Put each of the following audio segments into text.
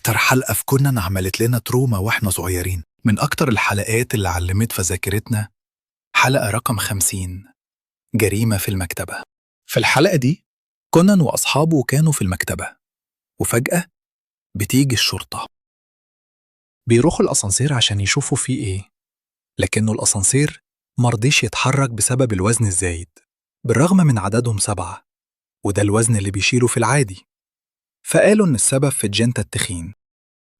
أكتر حلقة في كونان عملت لنا تروما وإحنا صغيرين، من أكتر الحلقات اللي علمت في ذاكرتنا حلقة رقم 50، جريمة في المكتبة. في الحلقة دي كونان وأصحابه كانوا في المكتبة، وفجأة بتيجي الشرطة. بيروحوا الأسانسير عشان يشوفوا فيه إيه، لكنه الأسانسير مرضيش يتحرك بسبب الوزن الزايد، بالرغم من عددهم 7، وده الوزن اللي بيشيله في العادي. فقالوا إن السبب في الجنطة التخين.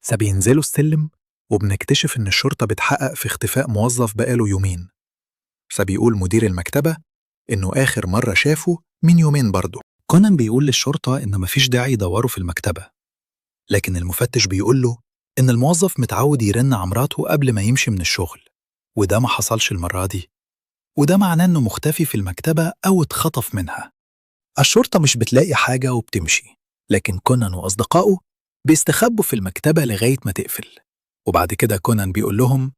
فبينزلوا السلم وبنكتشف إن الشرطة بتحقق في اختفاء موظف بقاله يومين. فبيقول مدير المكتبة إنه آخر مرة شافه من يومين برضه. كونان بيقول للشرطة إن مفيش داعي يدوروا في المكتبة، لكن المفتش بيقول له إن الموظف متعود يرن على مراته قبل ما يمشي من الشغل، وده ما حصلش المرة دي، وده معناه إنه مختفي في المكتبة أو اتخطف منها. الشرطة مش بتلاقي حاجة وبتمشي، لكن كونان وأصدقائه بيستخبوا في المكتبة لغاية ما تقفل. وبعد كده كونان بيقول لهم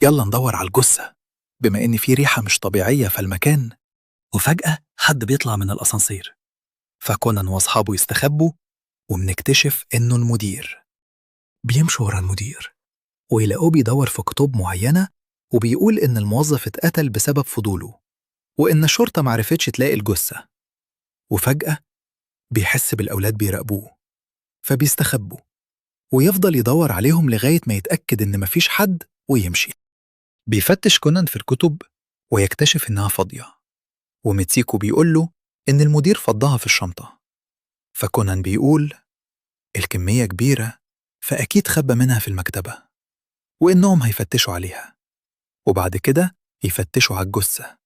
يلا ندور على الجثة، بما إن في ريحة مش طبيعية في المكان. وفجأة حد بيطلع من الأسانسير، فكونان وأصحابه يستخبوا، وبنكتشف إنه المدير. بيمشوا ورا المدير ويلاقوه بيدور في كتب معينة، وبيقول إن الموظف اتقتل بسبب فضوله، وإن الشرطة معرفتش تلاقي الجثة. وفجأة بيحس بالأولاد بيراقبوه، فبيستخبوا ويفضل يدور عليهم لغاية ما يتأكد إن مفيش حد ويمشي. بيفتش كونان في الكتب ويكتشف إنها فاضية، وميتسيكو بيقول له إن المدير فضها في الشنطة. فكونان بيقول الكمية كبيرة، فأكيد خبى منها في المكتبة، وإنهم هيفتشوا عليها، وبعد كده يفتشوا على الجثة.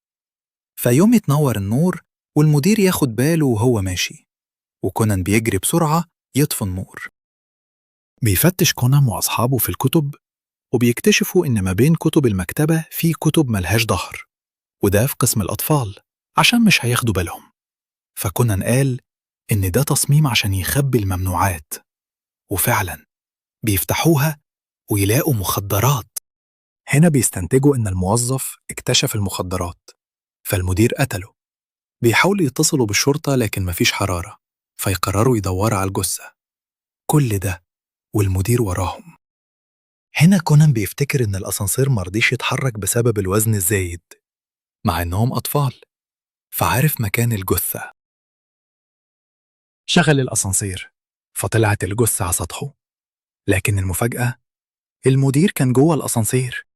فيوم يتنور النور والمدير ياخد باله وهو ماشي، وكونان بيجري بسرعة يطفي النور. بيفتش كونان وأصحابه في الكتب، وبيكتشفوا إن ما بين كتب المكتبة في كتب ملهاش ظهر، وده في قسم الأطفال عشان مش هياخدوا بالهم. فكونان قال إن ده تصميم عشان يخبي الممنوعات، وفعلا بيفتحوها ويلاقوا مخدرات. هنا بيستنتجوا إن الموظف اكتشف المخدرات، فالمدير قتله. بيحاولوا يتصلوا بالشرطة لكن مفيش حرارة، فيقرروا يدوروا على الجثة. كل ده والمدير وراهم. هنا كونان بيفتكر إن الأسانسير مرضيش يتحرك بسبب الوزن الزايد، مع إنهم أطفال، فعارف مكان الجثة. شغل الأسانسير، فطلعت الجثة على سطحه، لكن المفاجأة المدير كان جوه الأسانسير.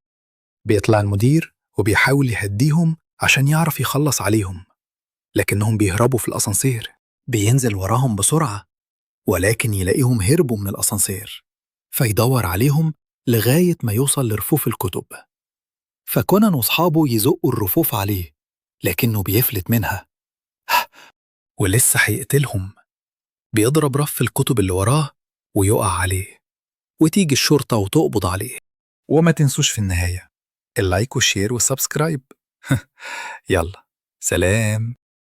بيطلع المدير وبيحاول يهديهم عشان يعرف يخلص عليهم، لكنهم بيهربوا في الأسانسير. بينزل وراهم بسرعة، ولكن يلاقيهم هربوا من الأسانسير، فيدور عليهم لغاية ما يوصل لرفوف الكتب. فكونان وأصحابه يزقوا الرفوف عليه، لكنه بيفلت منها ولسه هيقتلهم. بيضرب رف الكتب اللي وراه ويقع عليه، وتيجي الشرطة وتقبض عليه. وما تنسوش في النهاية اللايك والشير والسبسكرايب. يلا، سلام.